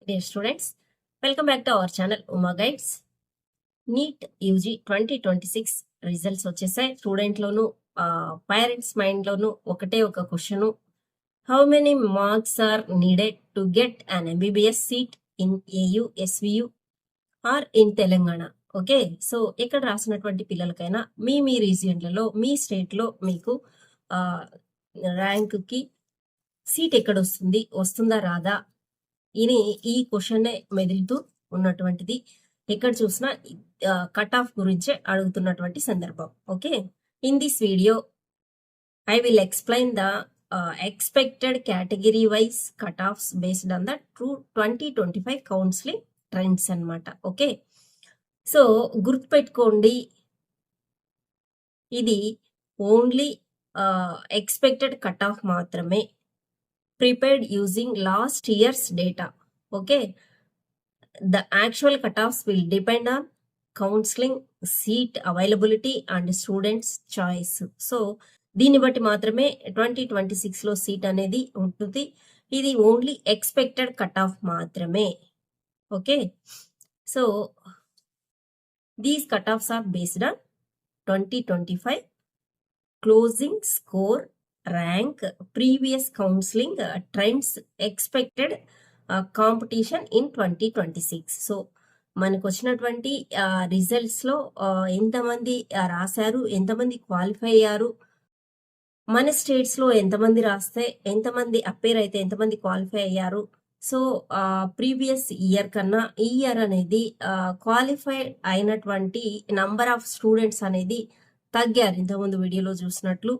Dear students, welcome back to our channel Uma Guides. NEET UG 2026 results వచ్చేసాయి. Student లోను parents mind లోను ఒకటే ఒక question, how many marks are needed to get an MBBS seat in AU SVU or in Telangana? Okay, so ఇక్కడ రాసినటువంటి పిల్లలకైనా మీ రీజియన్లలో మీ స్టేట్లో మీకు ర్యాంక్కి సీట్ ఎక్కడ వస్తుందా రాదా ఇది ఈ క్వశ్చన్ మెదులుతూ ఉన్నటువంటిది. ఎక్కడ చూసినా కట్ ఆఫ్ గురించే అడుగుతున్నటువంటి సందర్భం. Okay, in this video I will explain the expected category wise cut offs based on the 2025 counselling trends అన్నమాట. ఓకే, సో గుర్తుపెట్టుకోండి, ఇది ఓన్లీ ఎక్స్పెక్టెడ్ కట్ ఆఫ్ మాత్రమే, prepared using last year's data. Okay, the actual cutoffs will depend on counseling, seat availability and students choice. So దీన్ని బట్టి మాత్రమే 2026 లో seat అనేది ఉంటుంది. ఇది ఓన్లీ ఎక్స్పెక్టెడ్ కట్ ఆఫ్ మాత్రమే. Okay, so these cut offs are based on 2025 closing score, rank, previous counseling trends, expected competition in 2026. So మనకు వచ్చినటువంటి రిజల్ట్స్ లో ఎంతమంది రాశారు, ఎంతమంది క్వాలిఫై అయ్యారు, మన స్టేట్స్ లో ఎంతమంది రాస్తే ఎంతమంది అపేర్ అయితే ఎంతమంది క్వాలిఫై అయ్యారు. సో ప్రీవియస్ ఇయర్ కన్నా ఈ ఇయర్ అనేది క్వాలిఫై అయినటువంటి నంబర్ ఆఫ్ స్టూడెంట్స్ అనేది తగ్గారు ఇంతకుముందు వీడియోలో చూసినట్లు.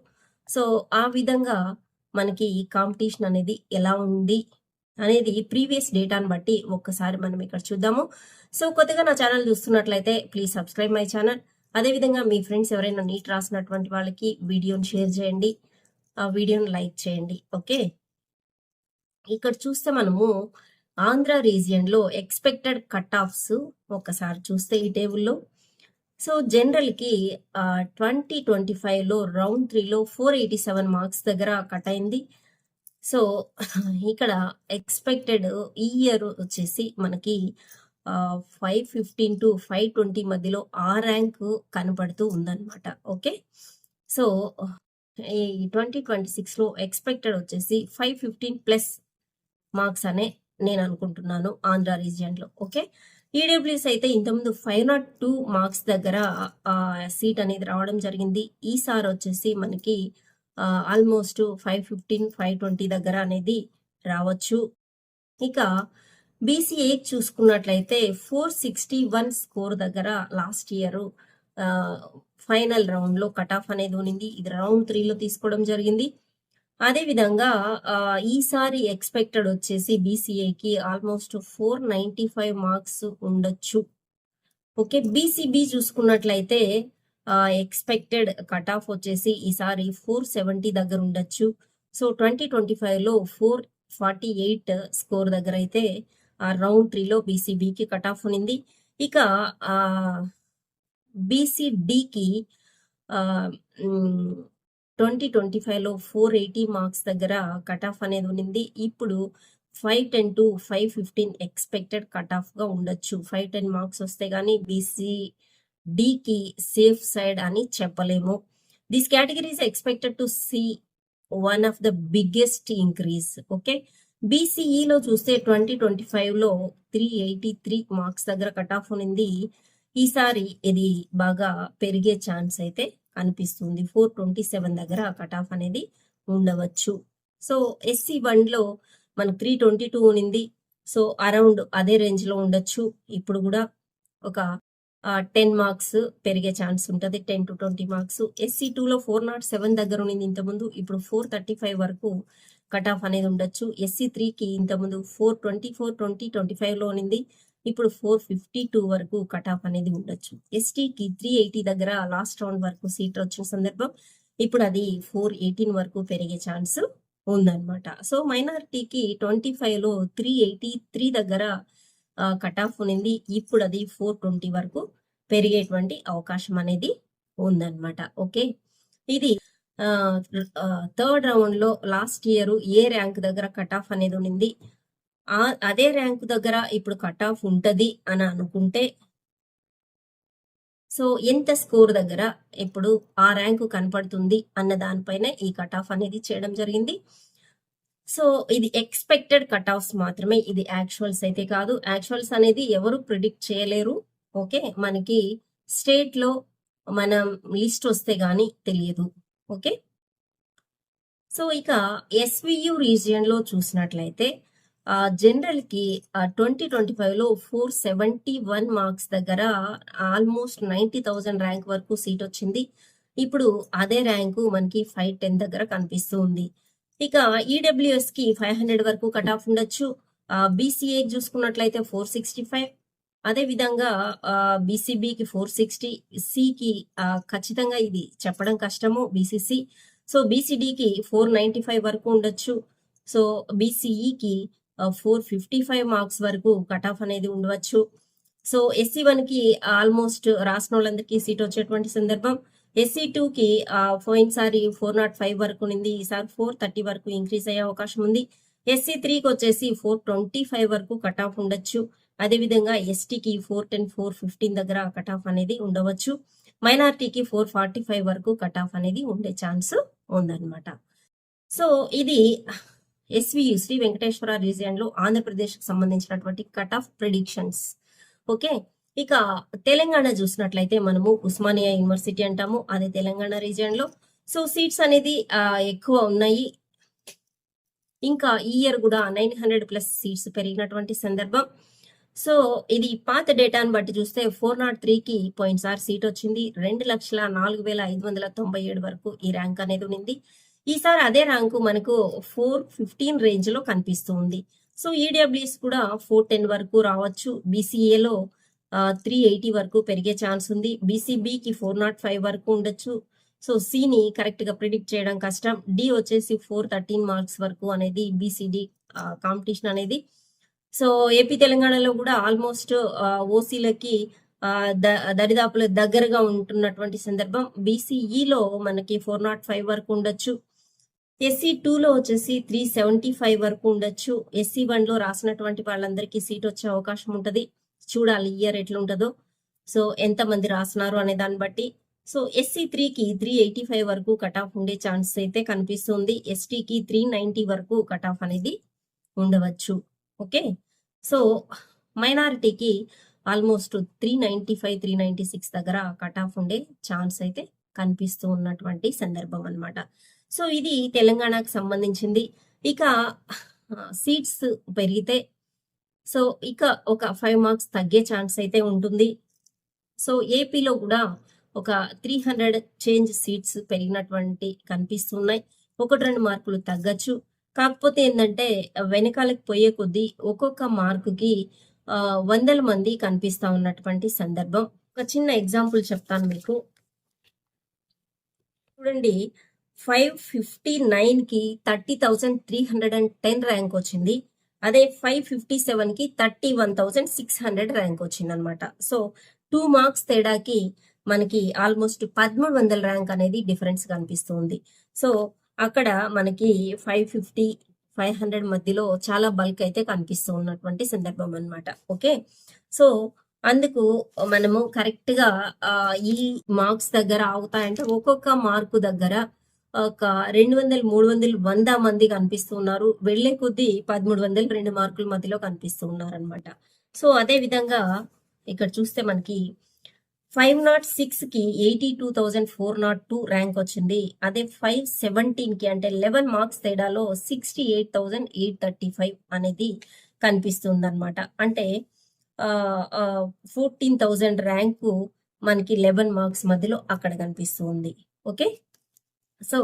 సో ఆ విధంగా మనకి ఈ కాంపిటీషన్ అనేది ఎలా ఉంది అనేది ప్రీవియస్ డేటాను బట్టి ఒక్కసారి మనం ఇక్కడ చూద్దాము. సో కొత్తగా నా ఛానల్ చూస్తున్నట్లయితే ప్లీజ్ సబ్స్క్రైబ్ మై ఛానల్. అదేవిధంగా మీ ఫ్రెండ్స్ ఎవరైనా నీట్ రాసినటువంటి వాళ్ళకి వీడియోని షేర్ చేయండి, ఆ వీడియోని లైక్ చేయండి. ఓకే, ఇక్కడ చూస్తే మనము ఆంధ్ర రీజియన్లో ఎక్స్పెక్టెడ్ కట్ ఆఫ్స్ ఒకసారి చూస్తే ఈ టేబుల్లో, సో జనరల్కి 2025లో రౌండ్ 3లో 487 మార్క్స్ దగ్గర కట్ అయింది. సో ఇక్కడ ఎక్స్పెక్టెడ్ ఈ ఇయర్ వచ్చేసి మనకి 515 to 520 మధ్యలో ఆ ర్యాంక్ కనపడుతూ ఉందన్నమాట. ఓకే, సో ఈ 2026లో ఎక్స్పెక్టెడ్ వచ్చేసి 515+ మార్క్స్ అనే నేను అనుకుంటున్నాను ఆంధ్ర రీజియన్లో. ఓకే, ఈడబ్ల్యూఎస్ అయితే ఇంతకుముందు 502 మార్క్స్ దగ్గర సీట్ అనేది రావడం జరిగింది. ఈసారి వచ్చేసి మనకి ఆల్మోస్ట్ 515, 520 దగ్గర అనేది రావచ్చు. ఇక బీసీఏ చూసుకున్నట్లయితే 461 స్కోర్ దగ్గర లాస్ట్ ఇయర్ ఫైనల్ రౌండ్లో కట్ ఆఫ్ అనేది ఉంది. ఇది రౌండ్ 3లో తీసుకోవడం జరిగింది. అదేవిధంగా ఈసారి ఎక్స్పెక్టెడ్ వచ్చేసి బీసీఏకి ఆల్మోస్ట్ 495 మార్క్స్ ఉండొచ్చు. ఓకే, బీసీబీ చూసుకున్నట్లయితే ఎక్స్పెక్టెడ్ కట్ ఆఫ్ వచ్చేసి ఈసారి 470 దగ్గర ఉండొచ్చు. సో 2025లో 448 స్కోర్ దగ్గర అయితే రౌండ్ 3లో బీసీబీకి కట్ ఆఫ్ ఉంది. ఇక బీసీడీకి 2025లో 480 మార్క్స్ దగ్గర కట్ ఆఫ్ అనేది ఉంది. ఇప్పుడు 510 to 515 ఎక్స్పెక్టెడ్ కట్ ఆఫ్గా ఉండొచ్చు. 510 మార్క్స్ వస్తే కానీ బీసీడీకి సేఫ్ సైడ్ అని చెప్పలేము. This category is expected to see one of the biggest increase. Okay, బీసీఈలో చూస్తే 2025లో 383 మార్క్స్ దగ్గర కట్ ఆఫ్ ఉంది. ఈసారి ఇది బాగా పెరిగే ఛాన్స్ అయితే అనిపిస్తుంది. 427 దగ్గర కట్ ఆఫ్ అనేది ఉండవచ్చు. సో SC1లో మనకు 322 ఉంది. సో అరౌండ్ అదే రేంజ్లో ఉండొచ్చు. ఇప్పుడు కూడా ఒక 10 మార్క్స్ పెరిగే ఛాన్స్ ఉంటుంది, 10 to 20 మార్క్స్. SC2లో 407 దగ్గర ఉంది ఇంతకుముందు, ఇప్పుడు 435 వరకు కట్ ఆఫ్ అనేది ఉండొచ్చు. SC3కి ఇంతకుముందు 424, 20, 25లో ఉంది, ఇప్పుడు 452 వరకు కట్ ఆఫ్ అనేది ఉండొచ్చు. ఎస్టీకి 380 దగ్గర లాస్ట్ రౌండ్ వరకు సీట్ వచ్చిన సందర్భం, ఇప్పుడు అది 418 వరకు పెరిగే ఛాన్స్ ఉందన్నమాట. సో మైనారిటీకి 25లో 383 దగ్గర కట్ ఆఫ్ ఉంది, ఇప్పుడు అది 420 వరకు పెరిగేటువంటి అవకాశం అనేది ఉందన్నమాట. ఓకే, ఇది థర్డ్ రౌండ్ లో లాస్ట్ ఇయర్ ఏ ర్యాంక్ దగ్గర కట్ ఆఫ్ అనేది ఉంది, అదే ర్యాంక్ దగ్గర ఇప్పుడు కట్ ఆఫ్ ఉంటది అని అనుకుంటే సో ఎంత స్కోర్ దగ్గర ఇప్పుడు ఆ ర్యాంకు కనపడుతుంది అన్న దానిపైన ఈ కట్ ఆఫ్ అనేది చేయడం జరిగింది. సో ఇది ఎక్స్పెక్టెడ్ కట్ ఆఫ్స్ మాత్రమే, ఇది యాక్చువల్స్ అయితే కాదు. యాక్చువల్స్ అనేది ఎవరు ప్రిడిక్ట్ చేయలేరు. ఓకే, మనకి స్టేట్ లో మనం లిస్ట్ వస్తే గానీ తెలియదు. ఓకే, సో ఇక ఎస్వియు రీజియన్ లో చూసినట్లయితే జనరల్ కి 2025 లో 471 మార్క్స్ దగ్గర ఆల్మోస్ట్ 90,000 ర్యాంక్ వరకు సీట్ వచ్చింది. ఇప్పుడు అదే ర్యాంకు మనకి 510 దగ్గర కనిపిస్తూ ఉంది. ఇక ఈడబ్ల్యూఎస్ కి 500 వరకు కట్ ఆఫ్ ఉండొచ్చు. బీసీఏ చూసుకున్నట్లయితే 465, అదే విధంగా బీసీబీకి 460, సికి ఖచ్చితంగా ఇది చెప్పడం కష్టము బీసీసీ. సో బీసీడీకి 495 వరకు ఉండొచ్చు. సో బీసీఈకి 455 మార్క్స్ వరకు కట్ ఆఫ్ అనేది ఉండవచ్చు. సో SC1 కి ఆల్మోస్ట్ రాసిన వాళ్ళందరికీ సీట్ వచ్చేటువంటి సందర్భం. SC2 కి పోయినసారి 405 వరకు ఉంది, ఈసారి 430 వరకు ఇంక్రీజ్ అయ్యే అవకాశం ఉంది. SC3కి వచ్చేసి 425 వరకు కట్ ఆఫ్ ఉండొచ్చు. అదేవిధంగా ఎస్టీకి 410, 415 దగ్గర కట్ ఆఫ్ అనేది ఉండవచ్చు. మైనార్టీకి 445 వరకు కట్ ఆఫ్ అనేది ఉండే ఛాన్స్ ఉందన్నమాట. సో ఇది ఎస్వియు శ్రీ వెంకటేశ్వర రీజియన్ లో ఆంధ్రప్రదేశ్ కి సంబంధించినటువంటి కట్ ఆఫ్ ప్రిడిక్షన్స్. ఓకే, ఇక తెలంగాణ చూసినట్లయితే మనము ఉస్మానియా యూనివర్సిటీ అంటాము, అదే తెలంగాణ రీజియన్ లో. సో సీట్స్ అనేది ఎక్కువ ఉన్నాయి. ఇంకా ఈ ఇయర్ కూడా 900+ సీట్స్ పెరిగినటువంటి సందర్భం. సో ఇది పాత డేటాను బట్టి చూస్తే 403కి పోయినసారి సీట్ వచ్చింది. 2,04,597 వరకు ఈ ర్యాంక్ అనేది ఉంది. ఈసారి అదే ర్యాంకు మనకు 415 రేంజ్ లో కనిపిస్తుంది. సో ఈడబ్ల్యూఎస్ కూడా 410 వరకు రావచ్చు. బీసీఏలో 380 వరకు పెరిగే ఛాన్స్ ఉంది. బీసీబీకి 405 వరకు ఉండొచ్చు. సో సిని కరెక్ట్ గా ప్రిడిక్ట్ చేయడం కష్టం. డి వచ్చేసి 413 మార్క్స్ వరకు అనేది బీసీడి కాంపిటీషన్ అనేది. సో ఏపీ తెలంగాణలో కూడా ఆల్మోస్ట్ ఓసీలకి దరిదాపుల దగ్గరగా ఉంటున్నటువంటి సందర్భం. బీసీఈలో మనకి 405 వరకు ఉండొచ్చు. SC2లో వచ్చేసి 375 వరకు ఉండొచ్చు. SC1లో రాసినటువంటి వాళ్ళందరికీ సీట్ వచ్చే అవకాశం ఉంటది. చూడాలి ఇయర్ ఎట్లుంటదో, సో ఎంత మంది రాసినారు అనే దాన్ని బట్టి. సో SC3కి 385 వరకు కట్ ఆఫ్ ఉండే ఛాన్స్ అయితే కనిపిస్తుంది. STకి 390 వరకు కట్ ఆఫ్ అనేది ఉండవచ్చు. ఓకే, సో మైనారిటీకి ఆల్మోస్ట్ 395, 396 దగ్గర కట్ ఆఫ్ ఉండే ఛాన్స్ అయితే కనిపిస్తూ ఉన్నటువంటి సందర్భం అన్నమాట. సో ఇది తెలంగాణకు సంబంధించింది. ఇక సీట్స్ పెరిగితే సో ఇక ఒక 5 మార్క్స్ తగ్గే ఛాన్స్ అయితే ఉంటుంది. సో ఏపీలో కూడా ఒక 300 చేంజ్ సీట్స్ పెరిగినటువంటి కనిపిస్తున్నాయి. 1-2 మార్కులు తగ్గచ్చు. కాకపోతే ఏంటంటే వెనకాలకి పోయే కొద్దీ ఒక్కొక్క మార్కుకి వందల మంది కనిపిస్తా ఉన్నటువంటి సందర్భం. ఒక చిన్న ఎగ్జాంపుల్ చెప్తాను మీకు. చూడండి, 559కి 30,310 ర్యాంక్ వచ్చింది. అదే 557కి 31,600 ర్యాంక్ వచ్చింది అనమాట. సో 2 మార్క్స్ తేడాకి మనకి ఆల్మోస్ట్ 1,300 ర్యాంక్ అనేది డిఫరెన్స్ కనిపిస్తుంది. సో అక్కడ మనకి 550, 500 మధ్యలో చాలా బల్క్ అయితే కనిపిస్తూ ఉన్నటువంటి సందర్భం అన్నమాట. ఓకే, సో అందుకు మనము కరెక్ట్ గా ఈ మార్క్స్ దగ్గర అవుతాయంటే ఒక్కొక్క మార్కు దగ్గర ఒక 200, 300, 100 మంది కనిపిస్తున్నారు. వెళ్లే కొద్దీ 1,300, 2 మార్కుల మధ్యలో కనిపిస్తూ ఉన్నారు అనమాట. సో అదే విధంగా ఇక్కడ చూస్తే మనకి 506కి 82,402 ర్యాంక్ వచ్చింది. అదే 517కి అంటే 11 మార్క్స్ తేడాలో 68,835 అనేది కనిపిస్తుంది అనమాట. అంటే 14,000 ర్యాంకు మనకి 11 మార్క్స్ మధ్యలో అక్కడ కనిపిస్తుంది. ఓకే, సో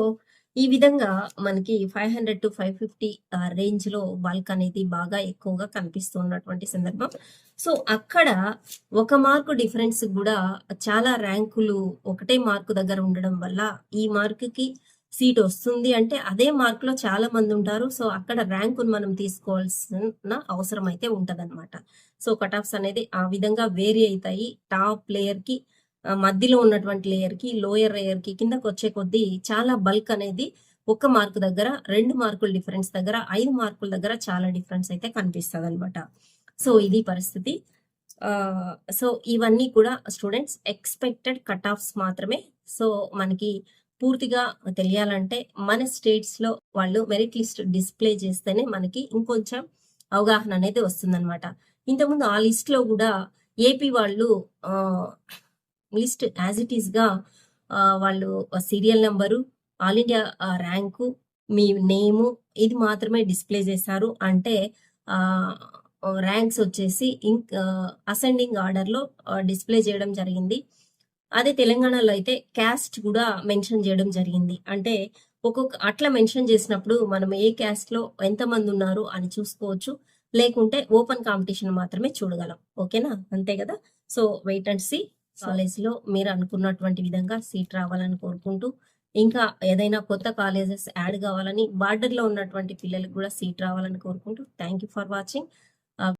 ఈ విధంగా మనకి 500 to 550 రేంజ్ లో బల్క్ అనేది బాగా ఎక్కువగా కనిపిస్తున్నటువంటి సందర్భం. సో అక్కడ 1 మార్కు డిఫరెన్స్ కూడా చాలా ర్యాంకులు ఒకటే మార్కు దగ్గర ఉండడం వల్ల ఈ మార్కుకి సీట్ వస్తుంది అంటే అదే మార్కులో చాలా మంది ఉంటారు. సో అక్కడ ర్యాంకును మనం తీసుకోవాల్సిన అవసరం అయితే ఉంటదన్నమాట. సో కట్ ఆఫ్స్ అనేది ఆ విధంగా వేరీ అవుతాయి. టాప్ లేయర్ కి, మధ్యలో ఉన్నటువంటి లేయర్ కి, లోయర్ లేయర్ కి, కిందకు వచ్చే కొద్దీ చాలా బల్క్ అనేది 1 మార్కు దగ్గర 2 మార్కుల డిఫరెన్స్ దగ్గర 5 మార్కుల దగ్గర చాలా డిఫరెన్స్ అయితే కనిపిస్తదనమాట. సో ఇది పరిస్థితి. సో ఇవన్నీ కూడా స్టూడెంట్స్ ఎక్స్‌పెక్టెడ్ కట్ ఆఫ్స్ మాత్రమే. సో మనకి పూర్తిగా తెలియాలంటే మన స్టేట్స్‌లో వాళ్ళు మెరిట్ లిస్ట్ డిస్‌ప్లే చేస్తేనే మనకి ఇంకొంచెం అవగాహన అనేది వస్తుందనమాట. ఇంతకుముందు ఆ లిస్ట్‌లో గూడా ఏపీ వాళ్ళు లిస్ట్ యాజ్ ఇట్ ఈస్‌గా వాళ్ళు serial number, all India rank, మీ నేము ఇది మాత్రమే డిస్‌ప్లే చేశారు. అంటే ర్యాంక్స్ వచ్చేసి అసెండింగ్ ఆర్డర్‌లో డిస్‌ప్లే చేయడం జరిగింది. అదే తెలంగాణలో అయితే క్యాస్ట్ కూడా మెన్షన్ చేయడం జరిగింది. అంటే అట్లా మెన్షన్ చేసినప్పుడు మనం ఏ క్యాస్ట్‌లో ఎంతమంది ఉన్నారు అని చూసుకోవచ్చు. లేకుంటే ఓపెన్ కాంపిటీషన్ మాత్రమే చూడగలం. ఓకేనా? అంతే కదా! So wait and see. కాలేజ్‌లో మీరు అనుకున్నటువంటి విధంగా సీట్ రావాలని కోరుకుంటూ, ఇంకా ఏదైనా కొత్త కాలేజెస్ యాడ్ కావాలని, బార్డర్‌లో ఉన్నటువంటి పిల్లలకి కూడా సీట్ రావాలని కోరుకుంటూ, థాంక్ యూ ఫర్ వాచింగ్.